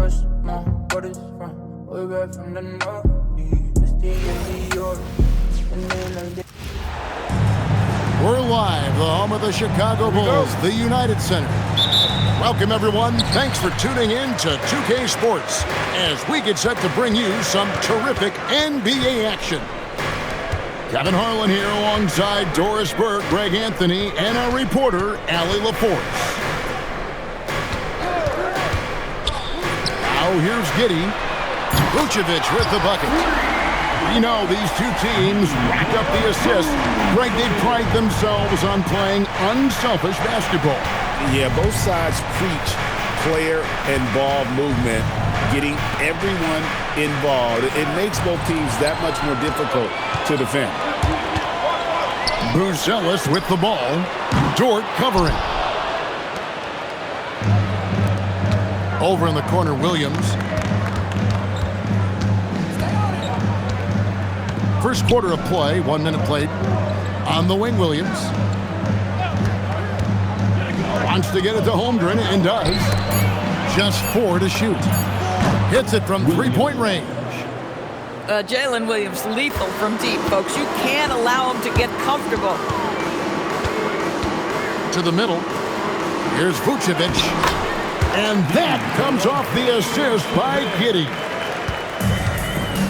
fresh, my waters from way back from the north. Misty in New York, and then we're live, the home of the Chicago Bulls, the United Center. Welcome, everyone. Thanks for tuning in to 2K Sports as we get set to bring you some terrific NBA action. Kevin Harlan here alongside Doris Burke, Greg Anthony, and our reporter, Allie LaForce. Now here's Giddey. Vucevic with the bucket. You know, these two teams racked up the assists. Greg, they pride themselves on playing unselfish basketball. Yeah, both sides preach player-involved movement, getting everyone involved. It makes both teams that much more difficult to defend. Buzelis with the ball. Dort covering. Over in the corner, Williams. First quarter of play, 1 minute played. On the wing, Williams. Wants to get it to Holmgren and does. Just 4 to shoot. Hits it from three-point range. Jalen Williams, lethal from deep, folks. You can't allow him to get comfortable. To the middle. Here's Vucevic. And that comes off the assist by Giddey.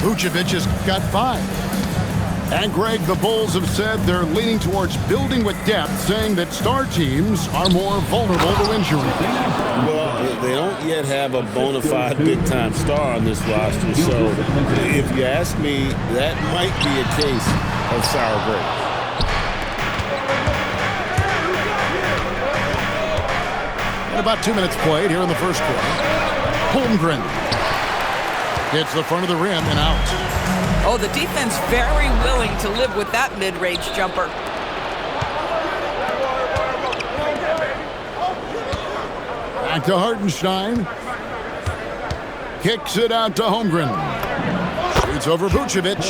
Vucevic has got 5. And Greg, the Bulls have said they're leaning towards building with depth, saying that star teams are more vulnerable to injury. Well, they don't yet have a bona fide big-time star on this roster, so if you ask me, that might be a case of sour grapes. And about 2 minutes played here in the first quarter. Holmgren hits the front of the rim and out. Oh, the defense very willing to live with that mid-range jumper. Back to Hartenstein. Kicks it out to Holmgren. Shoots over Vucevic.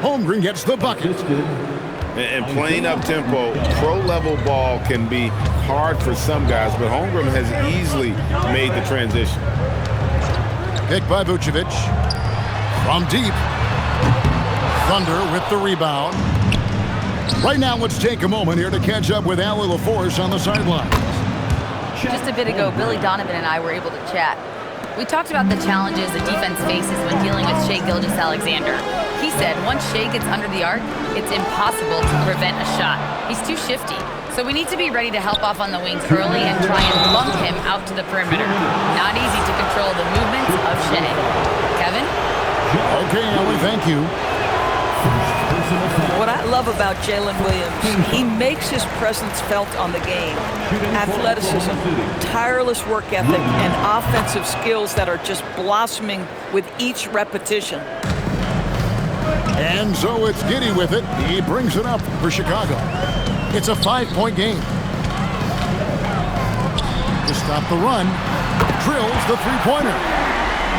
Holmgren gets the bucket. And playing up-tempo, pro-level ball can be hard for some guys, but Holmgren has easily made the transition. Picked by Vucevic. From deep. Thunder with the rebound. Right now, let's take a moment here to catch up with Allie LaForce on the sidelines. Just a bit ago, Billy Donovan and I were able to chat. We talked about the challenges the defense faces when dealing with Shai Gilgeous-Alexander. He said once Shai gets under the arc, it's impossible to prevent a shot. He's too shifty. So we need to be ready to help off on the wings early and try and lump him out to the perimeter. Not easy to control the movements of Shai. Kevin? Okay, Allie, thank you. What I love about Jalen Williams, he makes his presence felt on the game. Athleticism, tireless work ethic, and offensive skills that are just blossoming with each repetition. And so it's Giddey with it. He brings it up for Chicago. It's a 5-point game. To stop the run, drills the three-pointer.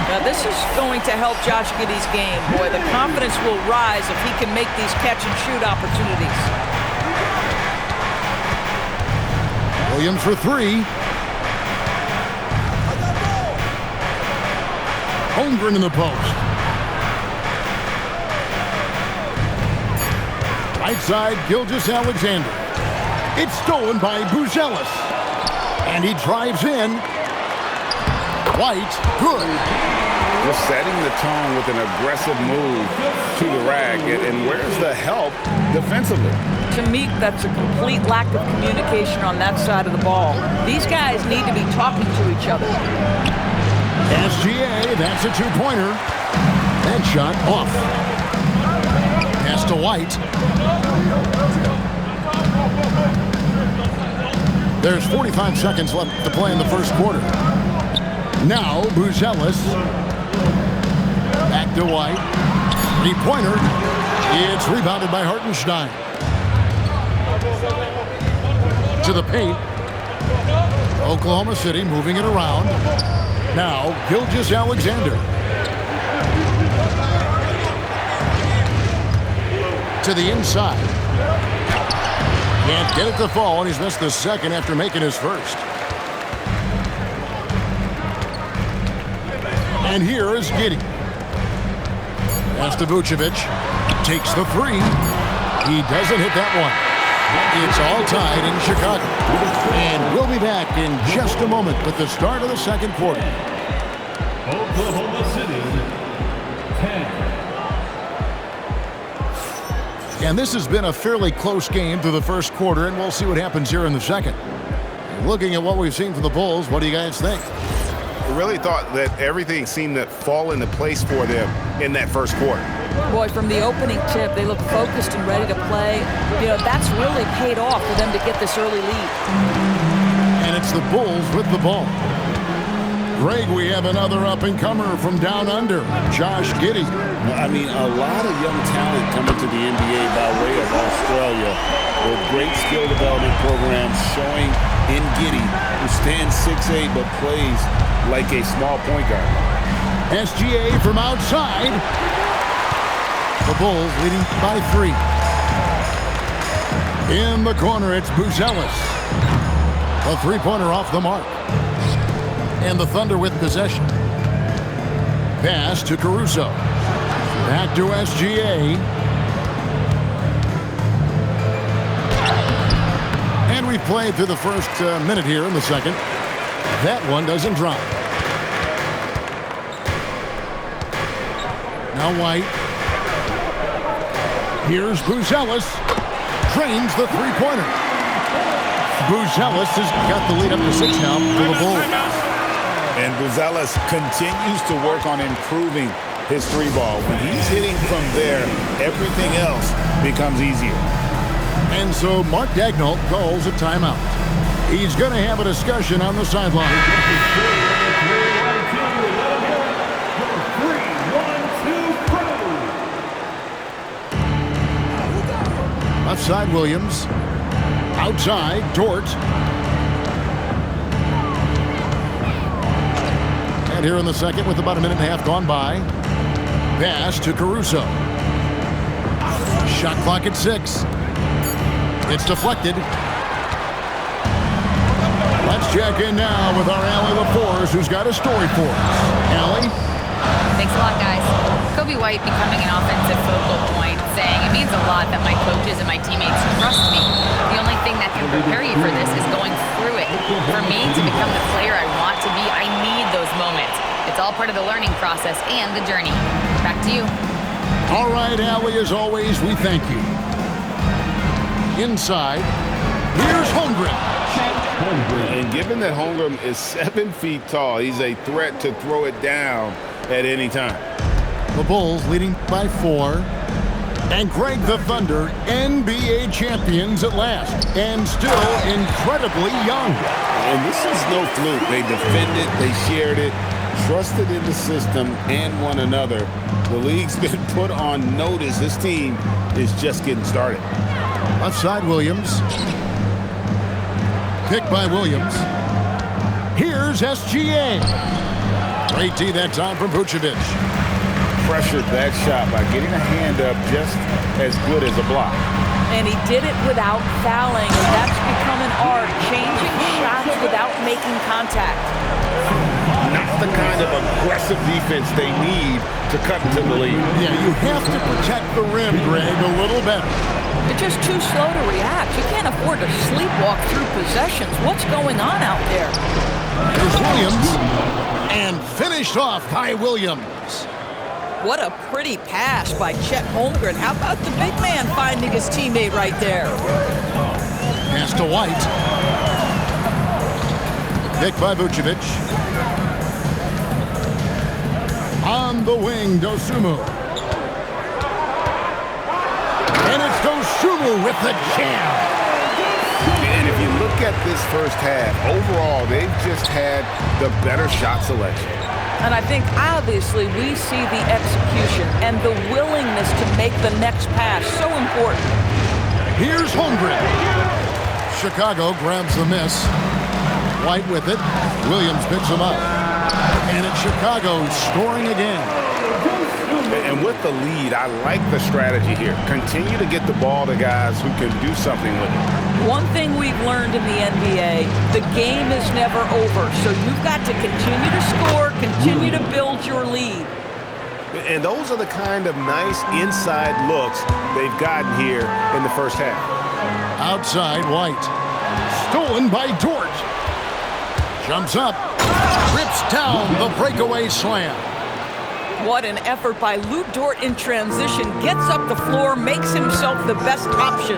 Now, this is going to help Josh Giddey's game. Boy, the confidence will rise if he can make these catch-and-shoot opportunities. Williams for 3. Holmgren in the post. Right side, Gilgeous-Alexander. It's stolen by Buzelis. And he drives in. White, good. Just setting the tone with an aggressive move to the rack. And where's the help defensively? To me, that's a complete lack of communication on that side of the ball. These guys need to be talking to each other. SGA, that's a two-pointer. And shot off. Pass to White. There's 45 seconds left to play in the first quarter. Now, Buzelis. Back to White. Three-pointer. It's rebounded by Hartenstein. To the paint. Oklahoma City moving it around. Now, Gilgeous-Alexander. To the inside. Can't get it to fall, and he's missed the second after making his first. And here is Giddey. Pass to Vucevic. Takes the three. He doesn't hit that one. It's all tied in Chicago. And we'll be back in just a moment with the start of the second quarter. Oklahoma City, 10. And this has been a fairly close game through the first quarter, and we'll see what happens here in the second. Looking at what we've seen from the Bulls, what do you guys think? I really thought that everything seemed to fall into place for them in that first quarter. Boy, from the opening tip, they look focused and ready to play. You know, that's really paid off for them to get this early lead. And it's the Bulls with the ball. Greg, we have another up-and-comer from down under, Josh Giddey. I mean, a lot of young talent coming to the NBA by way of Australia with great skill development programs showing in Giddey, who stands 6'8", but plays like a small point guard. SGA from outside. The Bulls leading by 3. In the corner, it's Buzelis. A three-pointer off the mark. And the Thunder with possession. Pass to Caruso. Back to SGA. And we've played through the first minute here in the second. That one doesn't drop. Now White. Here's Buzelis. Drains the three-pointer. Buzelis has got the lead up to 6 now for the Bulls. And Buzelis continues to work on improving his three ball. When he's hitting from there, everything else becomes easier. And so Mark Daigneault calls a timeout. He's going to have a discussion on the sideline. Left side, Williams. Outside, Dort. And here in the second with about a minute and a half gone by. Pass to Caruso. Shot clock at 6. It's deflected. Let's check in now with our Allie LaForce, who's got a story for us. Allie? Thanks a lot, guys. Kobe White becoming an offensive focal point, saying it means a lot that my coaches and my teammates trust me. The only thing that can prepare you for this is going through it. For me to become the player I want to be, I need those moments. It's all part of the learning process and the journey. Back to you. All right, Allie, as always, we thank you. Inside, here's Holmgren. And given that Holmgren is 7 feet tall, he's a threat to throw it down at any time. The Bulls leading by 4. And Greg, the Thunder, NBA champions at last, and still incredibly young. And this is no fluke. They defended, they shared it, trusted in the system and one another. The league's been put on notice. This team is just getting started. Left side, Williams. Pick by Williams. Here's SGA. Great D that time from Vucevic. Pressured that shot by getting a hand up just as good as a block. And he did it without fouling, and that's become an art, changing shots without making contact. Not the kind of aggressive defense they need to cut into the lead. Yeah, you have to protect the rim, Greg, a little better. They're just too slow to react. You can't afford to sleepwalk through possessions. What's going on out there? Here's Williams. And finished off by Williams. What a pretty pass by Chet Holmgren. How about the big man finding his teammate right there? Pass to White. Pick by Vucevic. On the wing, Dosunmu. And it's Dosunmu with the jam. And if you look at this first half, overall, they've just had the better shot selection. And I think, obviously, we see the execution and the willingness to make the next pass so important. Here's Holmgren. Chicago grabs the miss. White with it. Williams picks him up. And it's Chicago scoring again. And with the lead, I like the strategy here. Continue to get the ball to guys who can do something with it. One thing we've learned in the NBA, the game is never over. So you've got to continue to score, continue to build your lead. And those are the kind of nice inside looks they've gotten here in the first half. Outside, White. Stolen by Dort. Jumps up. Rips down the breakaway slam. What an effort by Lou Dort in transition. Gets up the floor, makes himself the best option.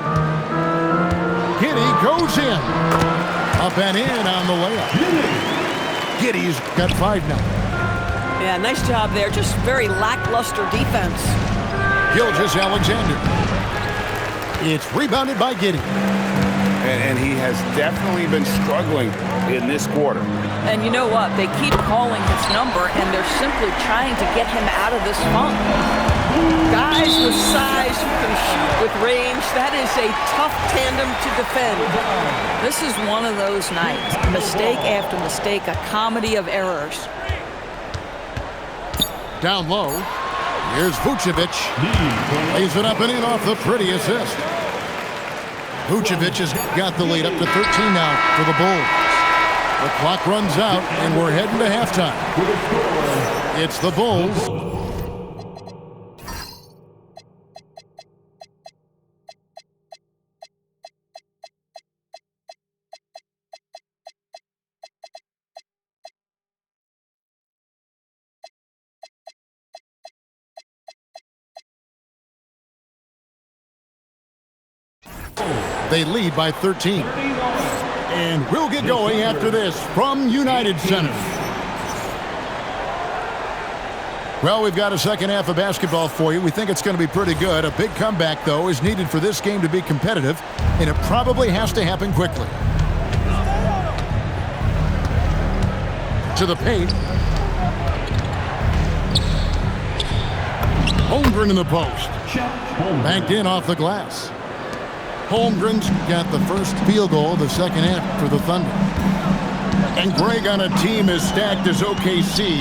Giddey goes in. Up and in on the layup. Giddey's got 5 now. Yeah, nice job there. Just very lackluster defense. Gilgeous-Alexander. It's rebounded by Giddey. And he has definitely been struggling in this quarter. And you know what? They keep calling his number, and they're simply trying to get him out of this funk. Guys with size who can shoot with range, that is a tough tandem to defend. This is one of those nights. Mistake after mistake, a comedy of errors. Down low. Here's Vucevic. Lays it up and in off the pretty assist. Vucevic has got the lead up to 13 now for the Bulls. The clock runs out, and we're heading to halftime. It's the Bulls. They lead by 13. And we'll get going after this from United Center. Well, we've got a second half of basketball for you. We think it's going to be pretty good. A big comeback, though, is needed for this game to be competitive, and it probably has to happen quickly. To the paint. Holmgren in the post. Banked in off the glass. Holmgren's got the first field goal of the second half for the Thunder. And Greg, on a team as stacked as OKC,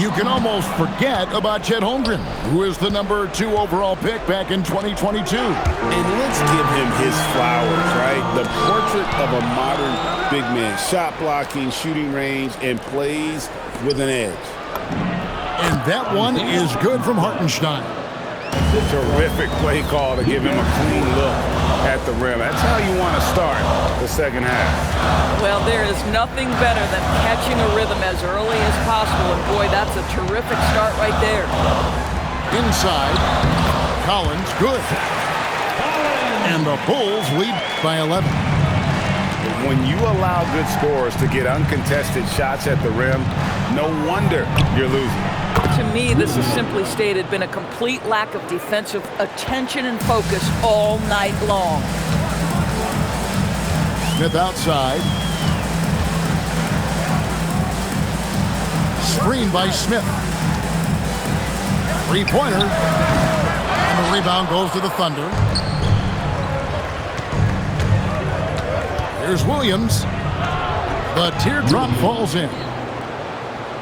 you can almost forget about Chet Holmgren, who is the number 2 overall pick back in 2022. And let's give him his flowers, right? The portrait of a modern big man. Shot blocking, shooting range, and plays with an edge. And that one is good from Hartenstein. Terrific play call to give him a clean look at the rim. That's how you want to start the second half. Well, there is nothing better than catching a rhythm as early as possible. And boy, that's a terrific start right there. Inside, Collins, good. And the Bulls lead by 11. When you allow good scorers to get uncontested shots at the rim, no wonder you're losing. To me, this is simply stated been a complete lack of defensive attention and focus all night long. Smith outside. Screen by Smith. Three-pointer. And the rebound goes to the Thunder. Here's Williams. The teardrop falls in.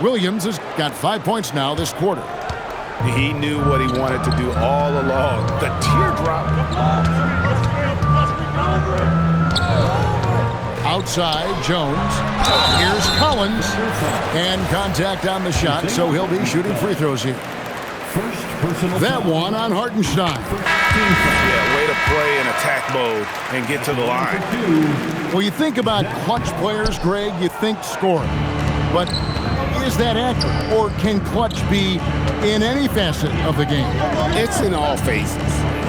Williams has got 5 points now this quarter. He knew what he wanted to do all along. The teardrop. Outside, Jones. Here's Collins. And contact on the shot, so he'll be shooting free throws here. That one on Hartenstein. Yeah, way to play in attack mode and get to the line. Well, you think about clutch players, Greg, you think scoring. But is that accurate, or can clutch be in any facet of the game? It's in all phases.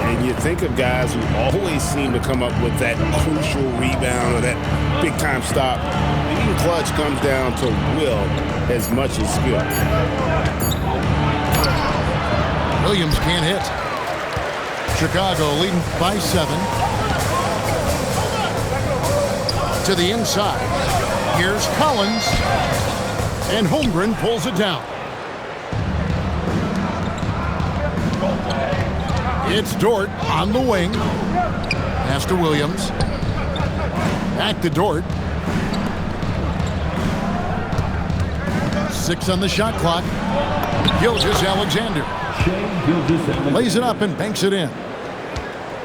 And you think of guys who always seem to come up with that crucial rebound or that big-time stop. Being clutch comes down to will as much as skill. Williams can't hit. Chicago leading by 7. To the inside. Here's Collins. And Holmgren pulls it down. It's Dort on the wing. Pass to Williams. Back to Dort. 6 on the shot clock. Gilgeous-Alexander. Lays it up and banks it in.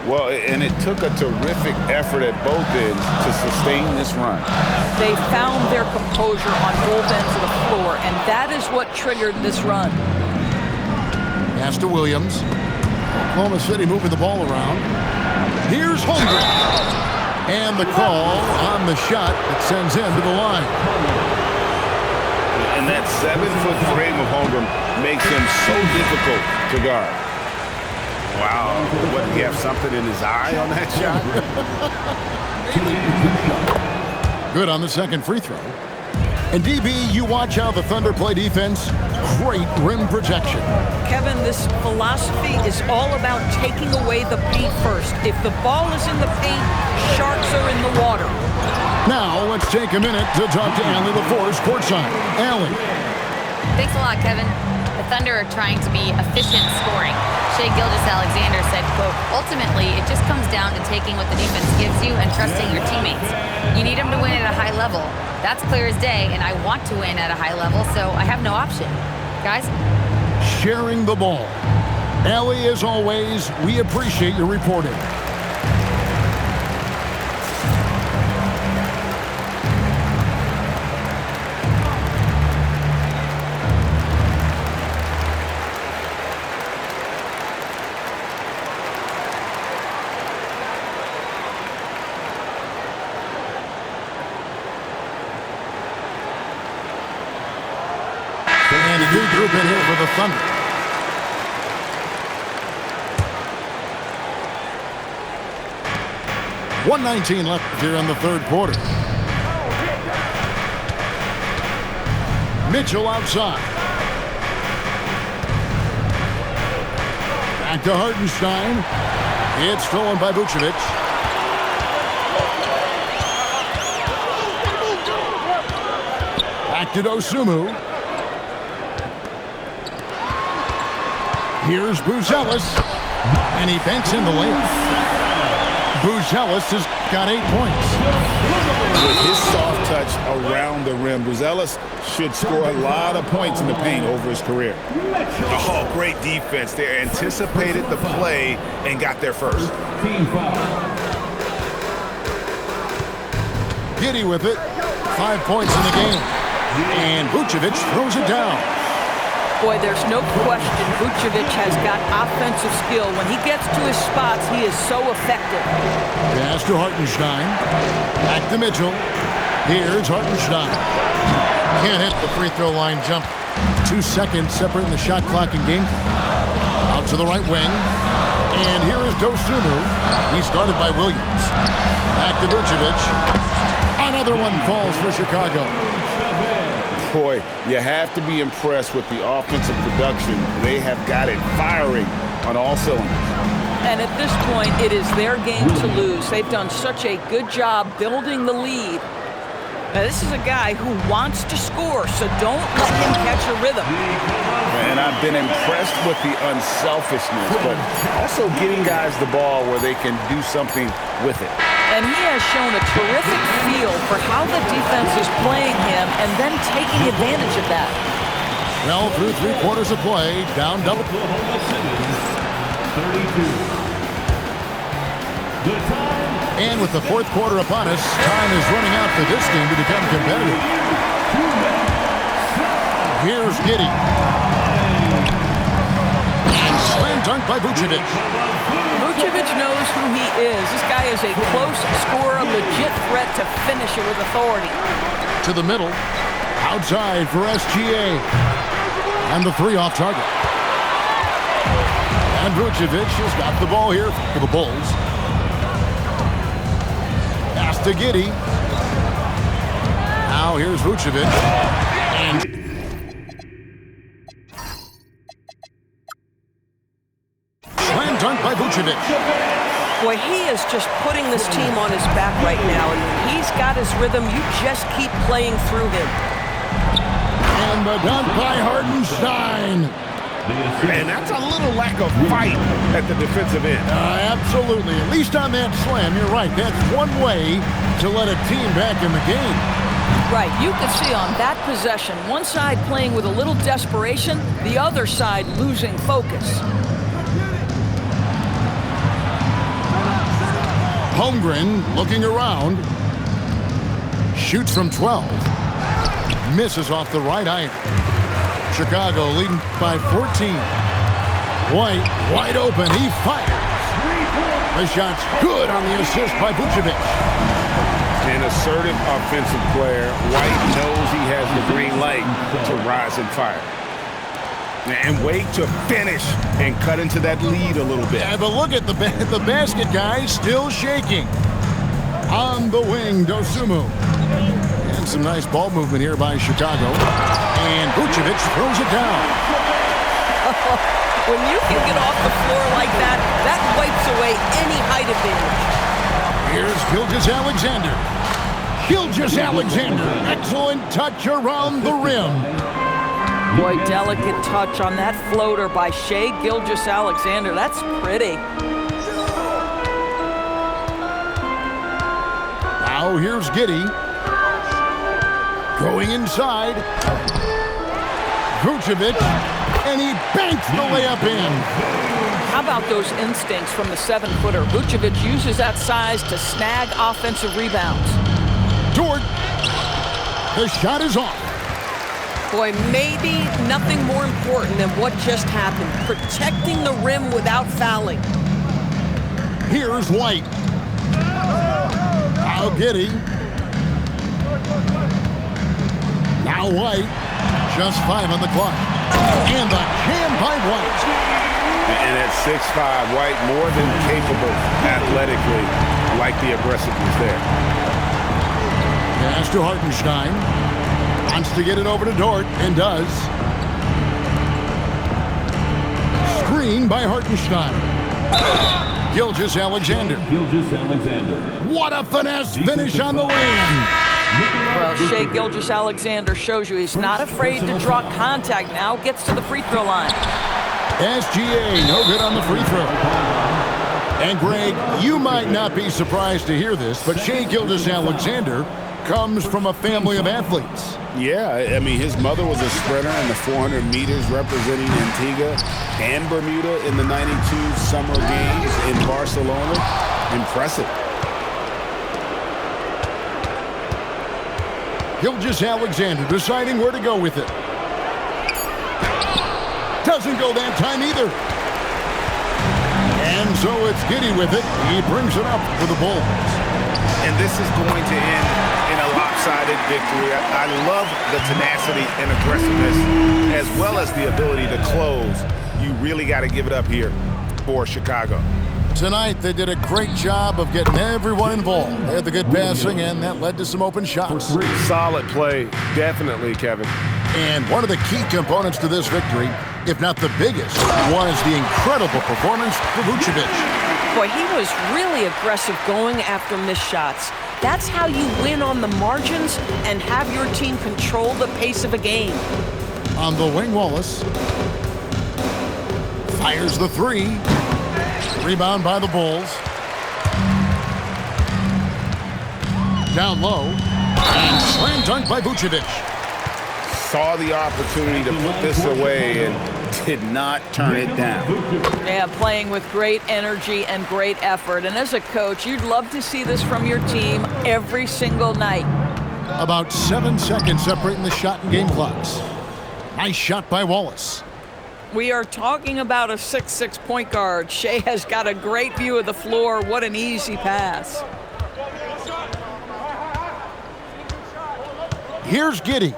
Well, and it took a terrific effort at both ends to sustain this run. They found their composure on both ends of the floor, and that is what triggered this run. Pass to Williams. Oklahoma City moving the ball around. Here's Holmgren. And the call on the shot that sends him to the line. And that 7-foot frame of Holmgren makes him so difficult to guard. Wow. What, did he have something in his eye on that shot? Good on the second free throw. And DB, you watch how the Thunder play defense. Great rim protection. Kevin, this philosophy is all about taking away the paint first. If the ball is in the paint, sharks are in the water. Now let's take a minute to talk to Allie LaForce courtside. Allie. Thanks a lot, Kevin. The Thunder are trying to be efficient scoring. Shai Gilgeous-Alexander said, quote, ultimately, it just comes down to taking what the defense gives you and trusting your teammates. You need them to win at a high level. That's clear as day, and I want to win at a high level, so I have no option. Guys? Sharing the ball. Allie, as always, we appreciate your reporting. And a new group in here for the Thunder. .119 left here in the third quarter. Mitchell outside. Back to Hartenstein. It's stolen by Vucevic. Back to Dosunmu. Here's Buzelis, and he banks in the layup. Buzelis has got 8 points. With his soft touch around the rim, Buzelis should score a lot of points in the paint over his career. Oh, great defense. They anticipated the play and got there first. Giddey with it. 5 points in the game. And Vucevic throws it down. Boy, there's no question Vucevic has got offensive skill. When he gets to his spots, he is so effective. Pass to Hartenstein. Back to Mitchell. Here's Hartenstein. Can't hit the free throw line jump. 2 seconds separating the shot clock and game clock. Out to the right wing. And here is Dosunmu. He started by Williams. Back to Vucevic. Another one falls for Chicago. Boy, you have to be impressed with the offensive production. They have got it firing on all cylinders. And at this point, it is their game to lose. They've done such a good job building the lead. Now, this is a guy who wants to score, so don't let him catch a rhythm. And I've been impressed with the unselfishness, but also getting guys the ball where they can do something with it. And he has shown a terrific feel for how the defense is playing him and then taking advantage of that. Well, through 3 quarters of play, down double. Oklahoma City, 32. The time. And with the fourth quarter upon us, time is running out for this game to become competitive. Here's Giddey. And slam dunk by Vucevic. Vucevic knows who he is. This guy is a close scorer, legit threat to finish it with authority. To the middle. Outside for SGA. And the 3 off target. And Vucevic has got the ball here for the Bulls. Pass to Giddey. Now here's Vucevic. And slam dunk by Vucevic. Boy, he is just putting this team on his back right now. And when he's got his rhythm, you just keep playing through him. And the dunk by Hartenstein. And that's a little lack of fight at the defensive end. Absolutely. At least on that slam, you're right. That's one way to let a team back in the game. Right. You can see on that possession, one side playing with a little desperation, the other side losing focus. Holmgren looking around. Shoots from 12. Misses off the right iron. Chicago leading by 14. White wide open. He fires. The shot's good on the assist by Vucevic. An assertive offensive player. White knows he has the green light to rise and fire. And wait to finish and cut into that lead a little bit. Yeah, but look at the basket, guys, still shaking. On the wing, Dosunmu. And some nice ball movement here by Chicago. And Vucevic throws it down. When you can get off the floor like that, that wipes away any height advantage. Here's Gilgeous-Alexander. Gilgeous-Alexander. Excellent touch around the rim. Boy, delicate touch on that floater by Shai Gilgeous-Alexander. That's pretty. Now here's Giddey. Going inside. Vucevic. And he banks the layup in. How about those instincts from the 7-footer? Vucevic uses that size to snag offensive rebounds. Dort. The shot is off. Boy, maybe nothing more important than what just happened. Protecting the rim without fouling. Here's White. Now Giddey. Now White. Just 5 on the clock. And the jam by White. And at 6'5", White more than capable athletically, like the aggressiveness there. Pass to Hartenstein. Wants to get it over to Dort, and does. Screen by Hartenstein. Gilgeous-Alexander. What a finesse finish on the wing. Well, Shai Gilgeous-Alexander shows you he's not afraid to draw contact. Now gets to the free throw line. SGA, no good on the free throw. And Greg, you might not be surprised to hear this, but Shai Gilgeous-Alexander comes from a family of athletes. Yeah, I mean, his mother was a sprinter in the 400 meters representing Antigua and Bermuda in the 92 Summer Games in Barcelona. Impressive. Gilgeous-Alexander deciding where to go with it. Doesn't go that time either. And so it's Giddey with it. He brings it up for the Bulls. And this is going to end in a lopsided victory. I love the tenacity and aggressiveness as well as the ability to close. You really got to give it up here for Chicago. Tonight, they did a great job of getting everyone involved. They had the good passing, and that led to some open shots. Solid play, definitely, Kevin. And one of the key components to this victory, if not the biggest, was the incredible performance for Vucevic. Boy, he was really aggressive going after missed shots. That's how you win on the margins and have your team control the pace of a game. On the wing, Wallace fires the three. Rebound by the Bulls. Down low. And slam dunk by Vucevic. Saw the opportunity to put this away and did not turn it down. Yeah, playing with great energy and great effort. And as a coach, you'd love to see this from your team every single night. About 7 seconds separating the shot and game clocks. Nice shot by Wallace. We are talking about a 6'6" point guard. Shai has got a great view of the floor. What an easy pass. Here's Giddey.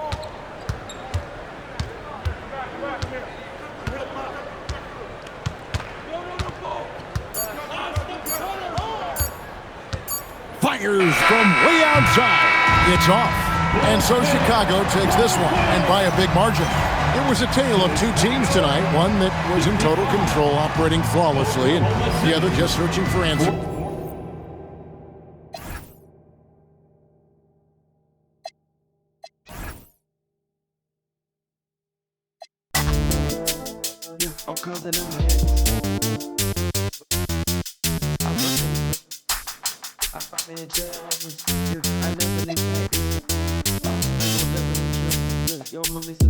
Fires from way outside. It's off. And so Chicago takes this one, and by a big margin. It was a tale of two teams tonight, one that was in total control, operating flawlessly, and the other just searching for answers. Yo, mommy, so